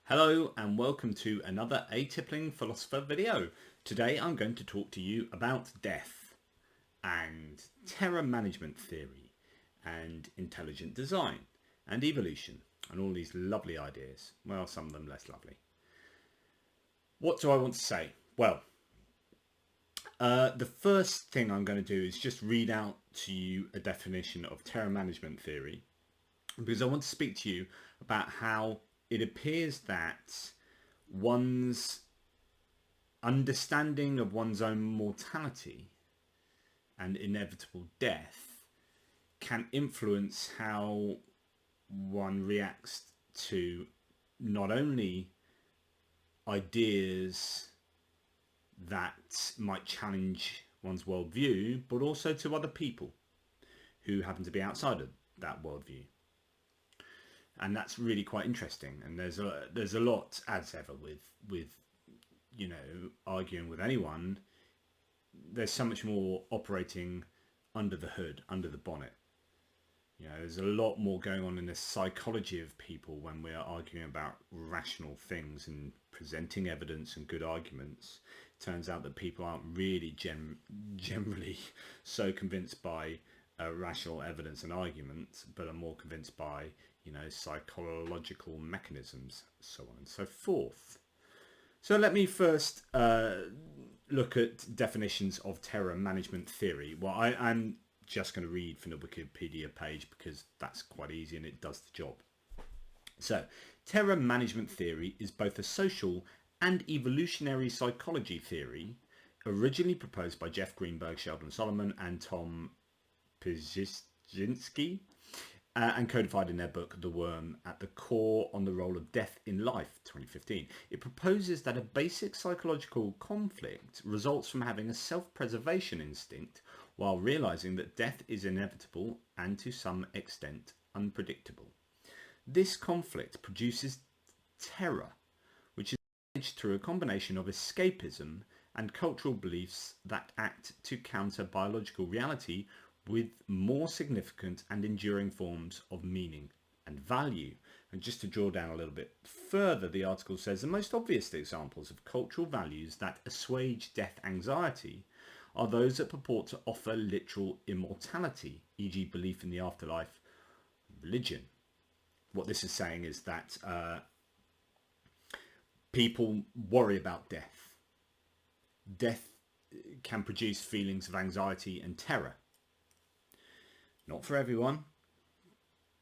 Hello and welcome to another Atypling Philosopher video. Today I'm going to talk to you about death and terror management theory and intelligent design and evolution and all these lovely ideas. Well, some of them less lovely. What do I want to say? Well, the first thing I'm going to do is just read out to you a definition of terror management theory, because I want to speak to you about how it appears that one's understanding of one's own mortality and inevitable death can influence how one reacts to not only ideas that might challenge one's worldview, but also to other people who happen to be outside of that worldview. And that's really quite interesting. And there's a lot, as ever, with arguing with anyone. There's so much more operating under the hood, under the bonnet. There's a lot more going on in the psychology of people when we are arguing about rational things and presenting evidence and good arguments. It turns out that people aren't really generally so convinced by rational evidence and arguments, but are more convinced by psychological mechanisms, so on and so forth. So let me first look at definitions of terror management theory. Well, I'm just going to read from the Wikipedia page because that's quite easy and it does the job. So, terror management theory is both a social and evolutionary psychology theory, originally proposed by Jeff Greenberg, Sheldon Solomon and Tom Pszczynski, and codified in their book The Worm at the Core on the Role of Death in Life, 2015. It proposes that a basic psychological conflict results from having a self-preservation instinct while realizing that death is inevitable and to some extent unpredictable. This conflict produces terror, which is managed through a combination of escapism and cultural beliefs that act to counter biological reality with more significant and enduring forms of meaning and value. And just to draw down a little bit further, the article says the most obvious examples of cultural values that assuage death anxiety are those that purport to offer literal immortality, e.g. belief in the afterlife, religion. What this is saying is that people worry about death. Death can produce feelings of anxiety and terror. Not for everyone,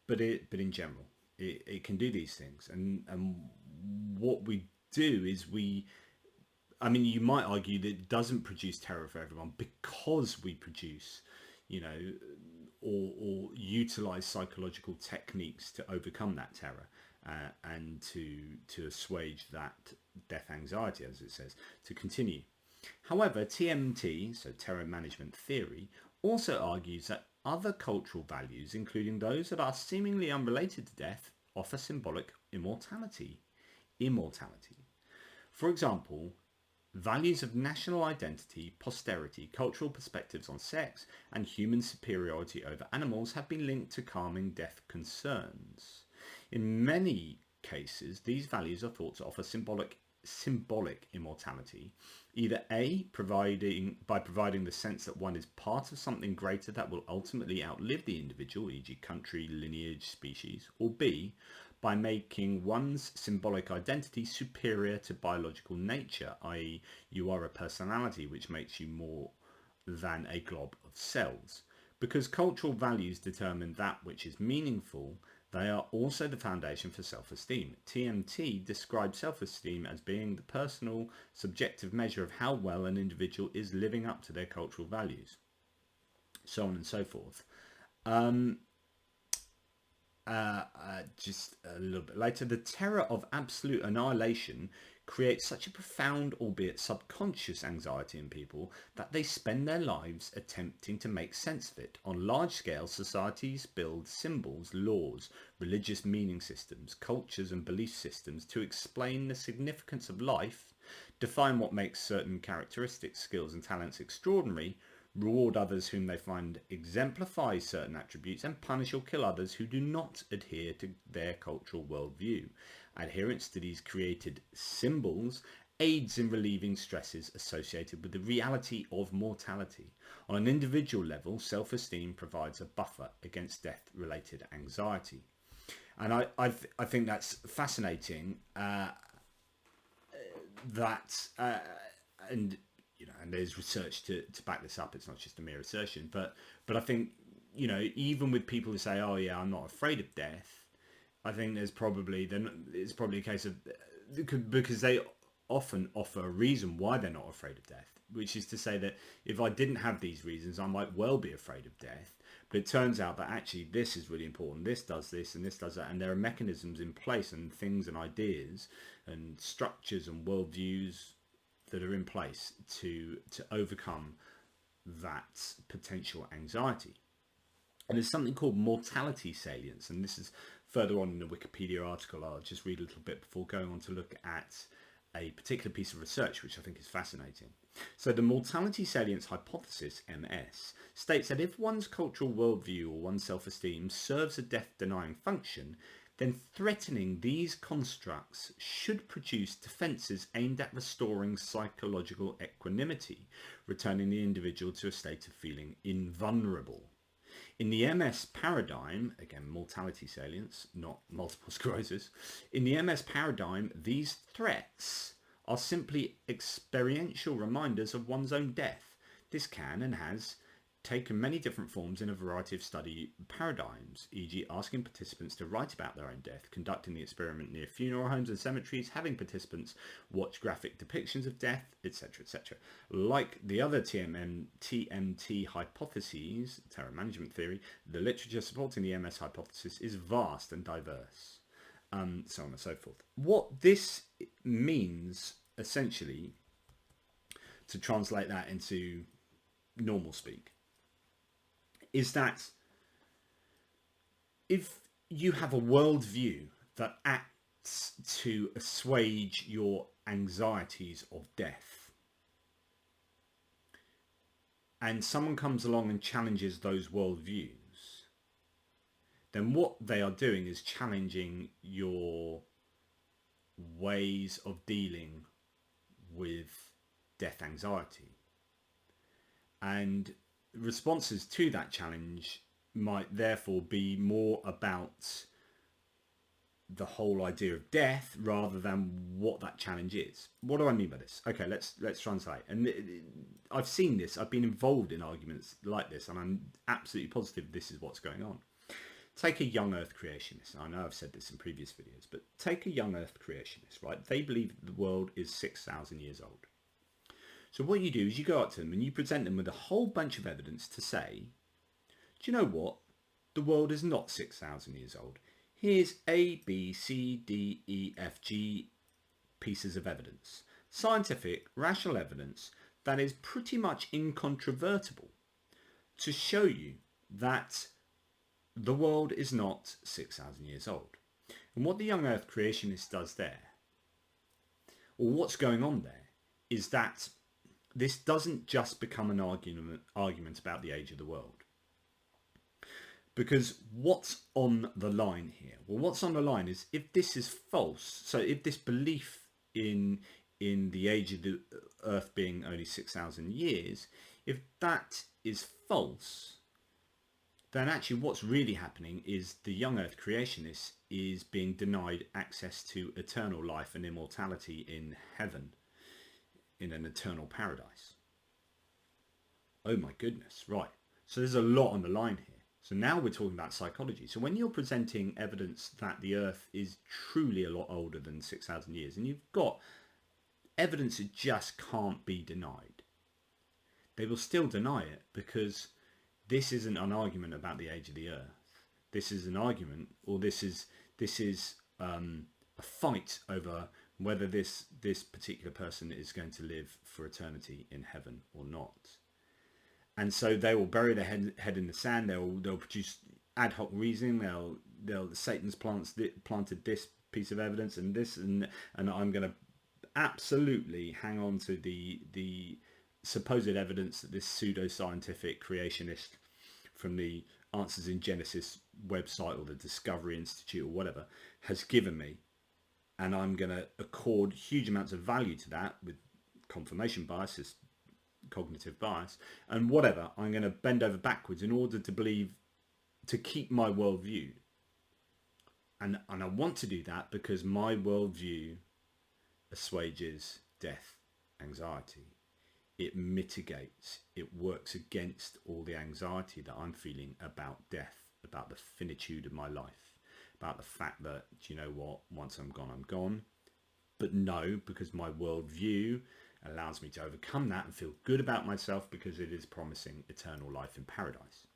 but in general, it can do these things. And what we do is you might argue that it doesn't produce terror for everyone because we produce, or utilize psychological techniques to overcome that terror and to assuage that death anxiety, as it says, to continue. However, TMT, so terror management theory, also argues that other cultural values, including those that are seemingly unrelated to death, offer symbolic immortality. For example, values of national identity, posterity, cultural perspectives on sex, and human superiority over animals have been linked to calming death concerns. In many cases, these values are thought to offer symbolic immortality, either by providing the sense that one is part of something greater that will ultimately outlive the individual, e.g. country, lineage, species, or B, by making one's symbolic identity superior to biological nature, i.e. you are a personality which makes you more than a glob of cells. Because cultural values determine that which is meaningful, they are also the foundation for self-esteem. TMT describes self-esteem as being the personal, subjective measure of how well an individual is living up to their cultural values, so on and so forth. Just a little bit later, the terror of absolute annihilation creates such a profound, albeit subconscious, anxiety in people that they spend their lives attempting to make sense of it. On large scale, societies build symbols, laws, religious meaning systems, cultures and belief systems to explain the significance of life, define what makes certain characteristics, skills and talents extraordinary, reward others whom they find exemplify certain attributes, and punish or kill others who do not adhere to their cultural worldview. Adherence to these created symbols aids in relieving stresses associated with the reality of mortality. On an individual level, self-esteem provides a buffer against death-related anxiety. And I think that's fascinating. And there's research to back this up. It's not just a mere assertion, but I think, even with people who say, oh yeah, I'm not afraid of death, I think it's probably a case of, because they often offer a reason why they're not afraid of death, which is to say that if I didn't have these reasons, I might well be afraid of death. But it turns out that actually this is really important. This does this and this does that. And there are mechanisms in place and things and ideas and structures and worldviews that are in place to overcome that potential anxiety. And there's something called mortality salience. And this is further on in the Wikipedia article. I'll just read a little bit before going on to look at a particular piece of research, which I think is fascinating. So the mortality salience hypothesis, MS, states that if one's cultural worldview or one's self-esteem serves a death-denying function, then threatening these constructs should produce defences aimed at restoring psychological equanimity, returning the individual to a state of feeling invulnerable. In the MS paradigm, again, mortality salience, not multiple sclerosis, in the MS paradigm, these threats are simply experiential reminders of one's own death. This can and has taken many different forms in a variety of study paradigms, e.g. asking participants to write about their own death, conducting the experiment near funeral homes and cemeteries, having participants watch graphic depictions of death, etc., etc. Like the other TMT hypotheses, terror management theory, the literature supporting the MS hypothesis is vast and diverse, so on and so forth. What this means, essentially, to translate that into normal speak, is that if you have a worldview that acts to assuage your anxieties of death, and someone comes along and challenges those worldviews, then what they are doing is challenging your ways of dealing with death anxiety. And responses to that challenge might therefore be more about the whole idea of death rather than what that challenge is. What do I mean by this? Okay, let's translate. And I've seen this. I've been involved in arguments like this, and I'm absolutely positive this is what's going on. Take a young Earth creationist. I know I've said this in previous videos, but take a young Earth creationist, right? They believe that the world is 6,000 years old. So what you do is you go up to them and you present them with a whole bunch of evidence to say, do you know what? The world is not 6,000 years old. Here's A, B, C, D, E, F, G pieces of evidence. Scientific, rational evidence that is pretty much incontrovertible to show you that the world is not 6,000 years old. And what the young Earth creationist does there, or what's going on there, is that this doesn't just become an argument about the age of the world. Because what's on the line here? Well, what's on the line is if this is false, so if this belief in the age of the Earth being only 6,000 years, if that is false, then actually what's really happening is the young Earth creationist is being denied access to eternal life and immortality in heaven, in an eternal paradise. Oh my goodness, right. So there's a lot on the line here. So now we're talking about psychology. So when you're presenting evidence that the Earth is truly a lot older than 6,000 years, and you've got evidence that just can't be denied, they will still deny it because this isn't an argument about the age of the Earth. This is an argument, or this is a fight over whether this particular person is going to live for eternity in heaven or not. And so they will bury their head in the sand. They'll produce ad hoc reasoning. Satan's planted this piece of evidence and this, and I'm going to absolutely hang on to the supposed evidence that this pseudo-scientific creationist from the Answers in Genesis website or the Discovery Institute or whatever has given me, and I'm going to accord huge amounts of value to that with confirmation bias, cognitive bias, and whatever. I'm going to bend over backwards in order to believe, to keep my worldview. And I want to do that because my worldview assuages death anxiety. It mitigates, it works against all the anxiety that I'm feeling about death, about the finitude of my life, about the fact that, do you know what, once I'm gone, I'm gone. But no, because my worldview allows me to overcome that and feel good about myself because it is promising eternal life in paradise.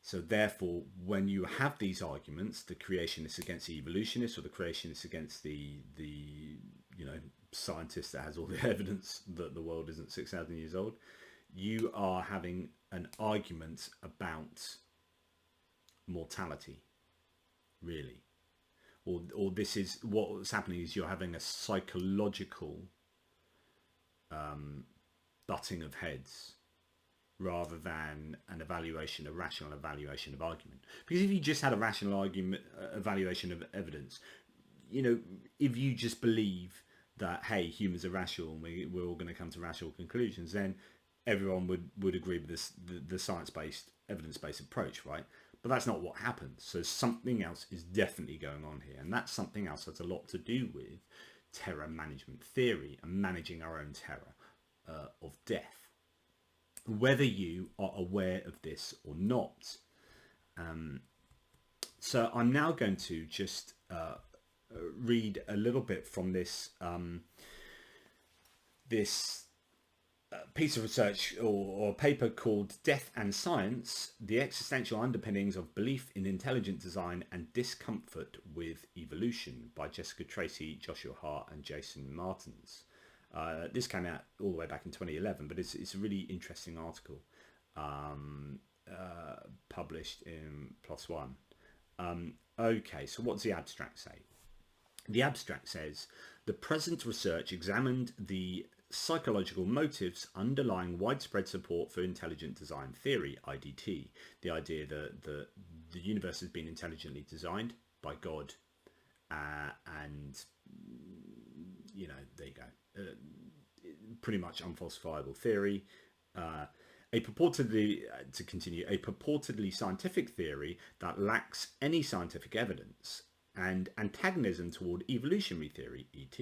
So therefore, when you have these arguments, the creationists against the evolutionists, or the creationists against the scientist that has all the evidence that the world isn't 6,000 years old, you are having an argument about mortality, really. Or this is what's happening is you're having a psychological butting of heads rather than an evaluation, a rational evaluation of argument. Because if you just had a rational argument, evaluation of evidence, if you just believe that, hey, humans are rational and we're all going to come to rational conclusions, then everyone would agree with this, the science-based, evidence-based approach, right? But that's not what happens. So something else is definitely going on here. And that something else has a lot to do with terror management theory and managing our own terror of death, whether you are aware of this or not. So I'm now going to just read a little bit from this piece of research or paper called Death and Science, The Existential Underpinnings of Belief in Intelligent Design and Discomfort with Evolution by Jessica Tracy, Joshua Hart and Jason Martins. This came out all the way back in 2011, but it's a really interesting article published in PLOS ONE. Okay, so what does the abstract say? The abstract says, the present research examined the psychological motives underlying widespread support for intelligent design theory, IDT, the idea that the universe has been intelligently designed by God, and there you go, pretty much unfalsifiable theory. A purportedly scientific theory that lacks any scientific evidence, and antagonism toward evolutionary theory, ET,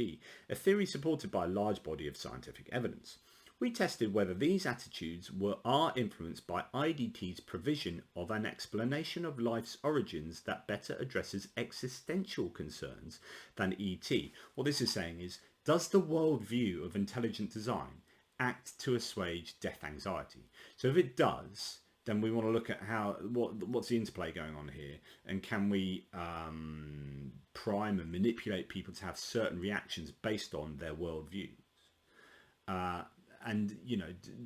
a theory supported by a large body of scientific evidence. We tested whether these attitudes are influenced by IDT's provision of an explanation of life's origins that better addresses existential concerns than ET. What this is saying is, does the worldview of intelligent design act to assuage death anxiety? So if it does, then we want to look at what's the interplay going on here, and can we prime and manipulate people to have certain reactions based on their worldviews? And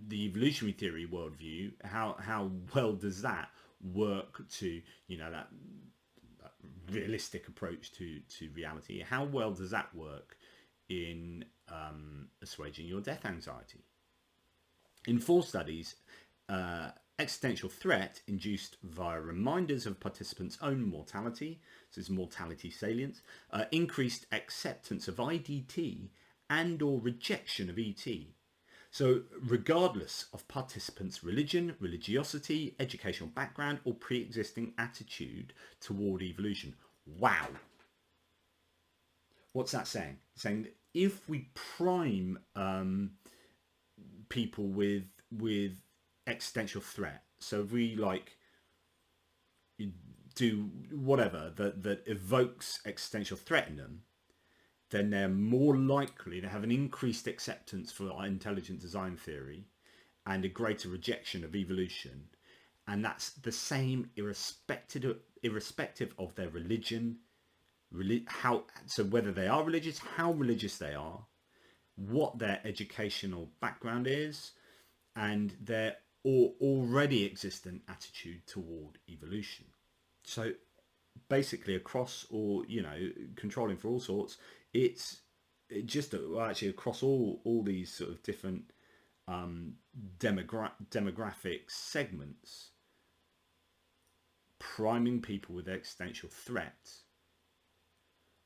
the evolutionary theory worldview, how well does that work to that realistic approach to reality? How well does that work in assuaging your death anxiety? In 4 studies, existential threat induced via reminders of participants' own mortality, so this is mortality salience, increased acceptance of IDT and or rejection of ET. So regardless of participants' religion, religiosity, educational background or pre-existing attitude toward evolution. Wow. What's that saying? It's saying that if we prime people with existential threat, so if we do whatever that evokes existential threat in them, then they're more likely to have an increased acceptance for intelligent design theory and a greater rejection of evolution. And that's the same irrespective of their religion, so whether they are religious, how religious they are, what their educational background is, and their already existent attitude toward evolution. So basically across all, controlling for all sorts, it's just actually across all these sort of different demographic segments, priming people with existential threats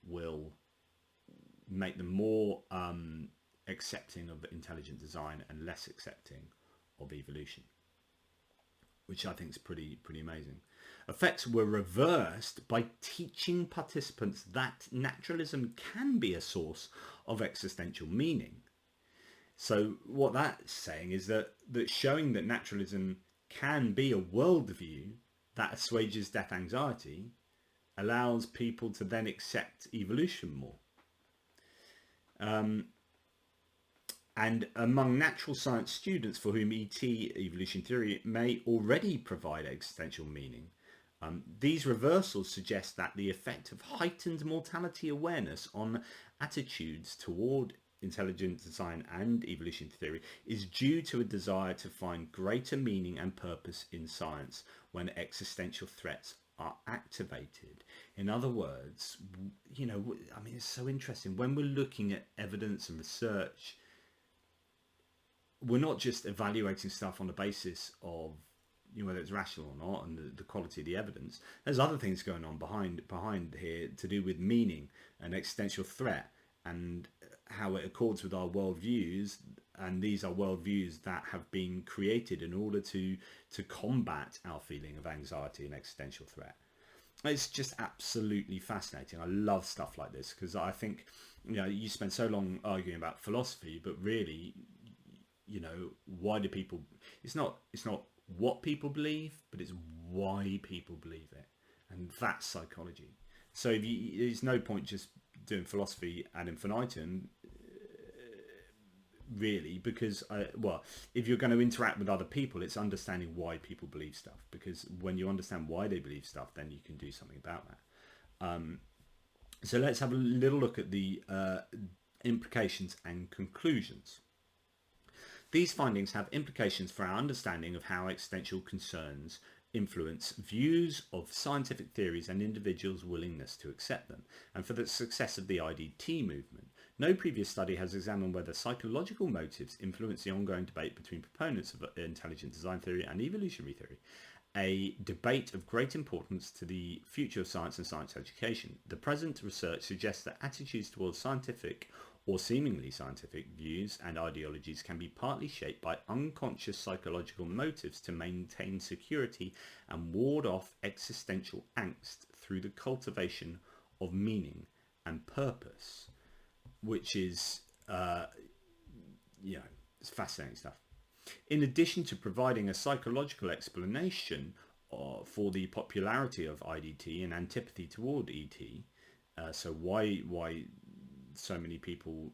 will make them more accepting of intelligent design and less accepting of evolution, which I think is pretty amazing. Effects were reversed by teaching participants that naturalism can be a source of existential meaning. So what that's saying is that showing that naturalism can be a worldview that assuages death anxiety allows people to then accept evolution more. And among natural science students for whom ET, evolution theory, may already provide existential meaning, these reversals suggest that the effect of heightened mortality awareness on attitudes toward intelligent design and evolution theory is due to a desire to find greater meaning and purpose in science when existential threats are activated. In other words, you know, I mean, it's so interesting. When we're looking at evidence and research, we're not just evaluating stuff on the basis of, you know, whether it's rational or not and the quality of the evidence. There's other things going on behind here to do with meaning and existential threat and how it accords with our worldviews, and these are worldviews that have been created in order to combat our feeling of anxiety and existential threat. It's just absolutely fascinating. I love stuff like this because I think, you know, you spend so long arguing about philosophy, but really, you know, why do people? It's not what people believe, but it's why people believe it, and that's psychology. So there's no point just doing philosophy ad infinitum, really, because if you're going to interact with other people, it's understanding why people believe stuff, because when you understand why they believe stuff, then you can do something about that. So let's have a little look at the implications and conclusions. These findings have implications for our understanding of how existential concerns influence views of scientific theories and individuals' willingness to accept them, and for the success of the IDT movement. No previous study has examined whether psychological motives influence the ongoing debate between proponents of intelligent design theory and evolutionary theory, a debate of great importance to the future of science and science education. The present research suggests that attitudes towards scientific or seemingly scientific views and ideologies can be partly shaped by unconscious psychological motives to maintain security and ward off existential angst through the cultivation of meaning and purpose, which is, it's fascinating stuff. In addition to providing a psychological explanation for the popularity of IDT and antipathy toward ET, so why so many people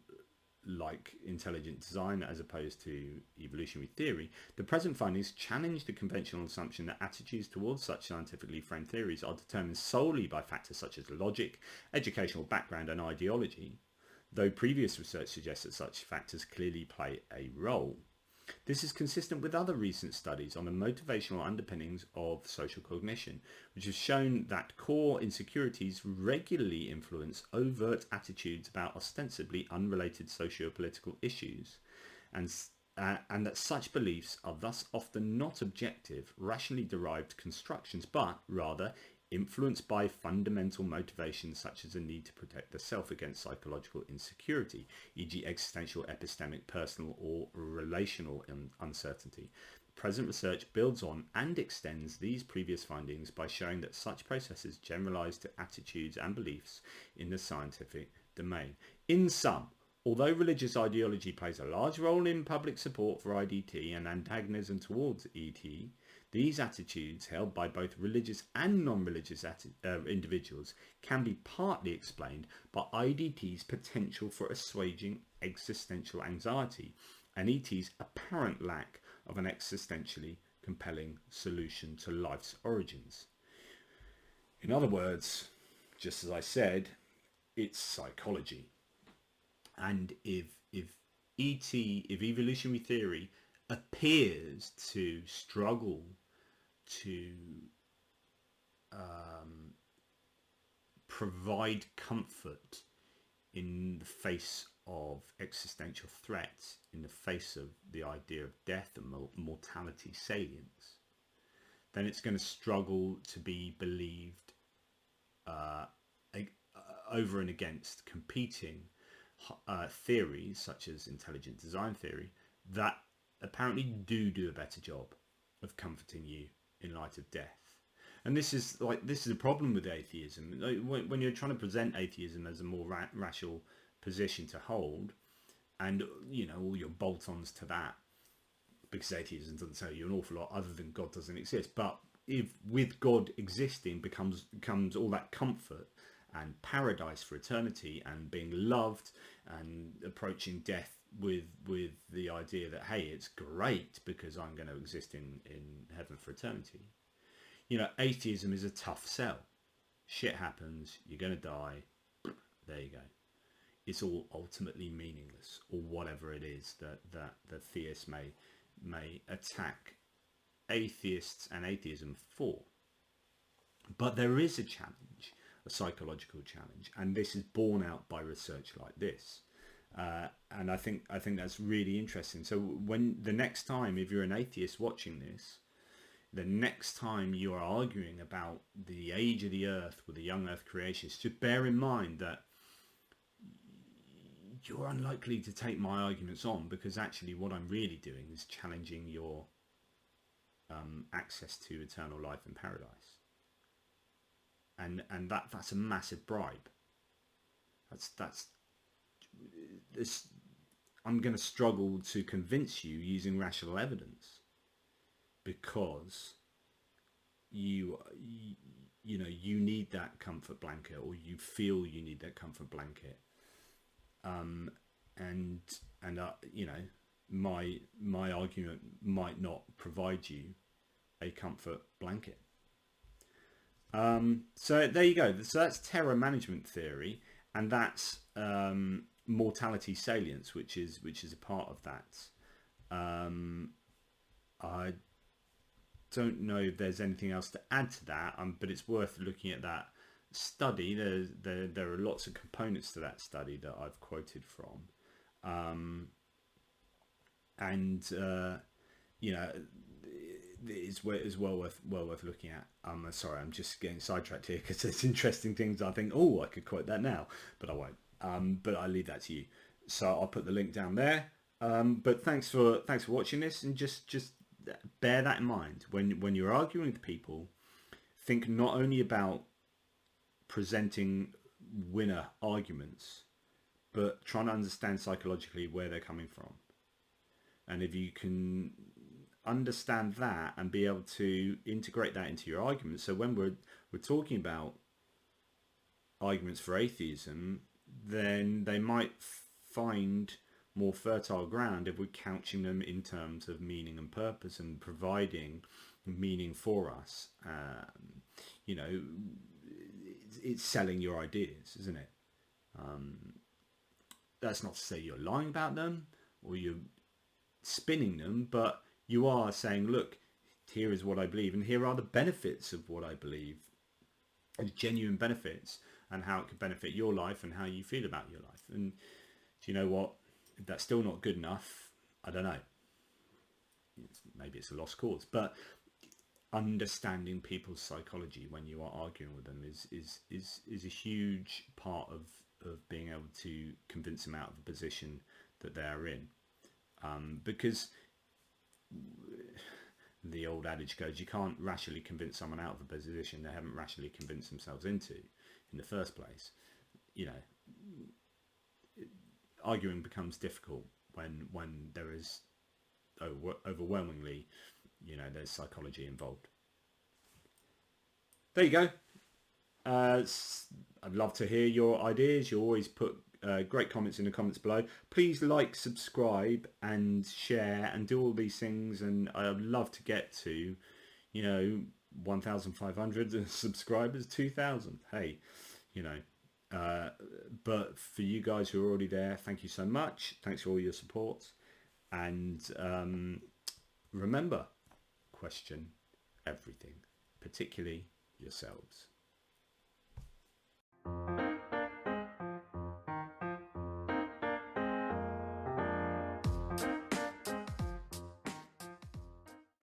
like intelligent design as opposed to evolutionary theory, the present findings challenge the conventional assumption that attitudes towards such scientifically framed theories are determined solely by factors such as logic, educational background and ideology, though previous research suggests that such factors clearly play a role. This is consistent with other recent studies on the motivational underpinnings of social cognition, which have shown that core insecurities regularly influence overt attitudes about ostensibly unrelated socio-political issues, and that such beliefs are thus often not objective, rationally derived constructions, but rather influenced by fundamental motivations such as a need to protect the self against psychological insecurity, e.g. existential, epistemic, personal or relational uncertainty. Present research builds on and extends these previous findings by showing that such processes generalize to attitudes and beliefs in the scientific domain. In sum, although religious ideology plays a large role in public support for IDT and antagonism towards ET, these attitudes, held by both religious and non-religious individuals, can be partly explained by IDT's potential for assuaging existential anxiety and ET's apparent lack of an existentially compelling solution to life's origins. In other words, just as I said, it's psychology. And if evolutionary theory appears to struggle to provide comfort in the face of existential threat in the face of the idea of death and mortality salience, then it's going to struggle to be believed over and against competing theories such as intelligent design theory that apparently do a better job of comforting you in light of death. And this is a problem with atheism. When you're trying to present atheism as a more rational position to hold, and all your bolt-ons to that, because atheism doesn't tell you an awful lot other than God doesn't exist. But if with God existing comes all that comfort and paradise for eternity and being loved and approaching death with the idea that, hey, it's great because I'm going to exist in heaven for eternity. Atheism is a tough sell. Shit happens, you're going to die, there you go. It's all ultimately meaningless, or whatever it is that the theist may attack atheists and atheism for. But there is a challenge, a psychological challenge, and this is borne out by research like this. And I think that's really interesting. So when the next time, if you're an atheist watching this, the next time you are arguing about the age of the earth with a young earth creationist, just bear in mind that you're unlikely to take my arguments on, because actually what I'm really doing is challenging your access to eternal life in paradise. And that's a massive bribe. That's I'm going to struggle to convince you using rational evidence, because you need that comfort blanket, or you feel you need that comfort blanket, my argument might not provide you a comfort blanket. So there you go. So that's terror management theory, and that's mortality salience, which is a part of that. I don't know if there's anything else to add to that, but it's worth looking at that study. There are lots of components to that study that I've quoted from, it's well worth looking at. Sorry, I'm just getting sidetracked here because there's interesting things I think, I could quote that now, but I won't. But I'll leave that to you. So I'll put the link down there. But thanks for watching this, and just bear that in mind when you're arguing with people. Think not only about presenting winner arguments, but trying to understand psychologically where they're coming from. And if you can understand that and be able to integrate that into your arguments, so when we're talking about arguments for atheism, then they might find more fertile ground if we're couching them in terms of meaning and purpose and providing meaning for us. It's selling your ideas, isn't it? That's not to say you're lying about them or you're spinning them, but you are saying, look, here is what I believe, and here are the benefits of what I believe, and genuine benefits, and how it could benefit your life and how you feel about your life. And do you know what? If that's still not good enough, I don't know. Maybe it's a lost cause, but understanding people's psychology when you are arguing with them is a huge part of being able to convince them out of the position that they're in. Because the old adage goes, you can't rationally convince someone out of a position they haven't rationally convinced themselves into in the first place. Arguing becomes difficult when there is overwhelmingly, there's psychology involved. There you go. I'd love to hear your ideas. You always put great comments in the comments below. Please like, subscribe and share and do all these things, and I'd love to get to 1,500 subscribers, 2,000. Hey, but for you guys who are already there, thank you so much. Thanks for all your support, and remember, question everything, particularly yourselves.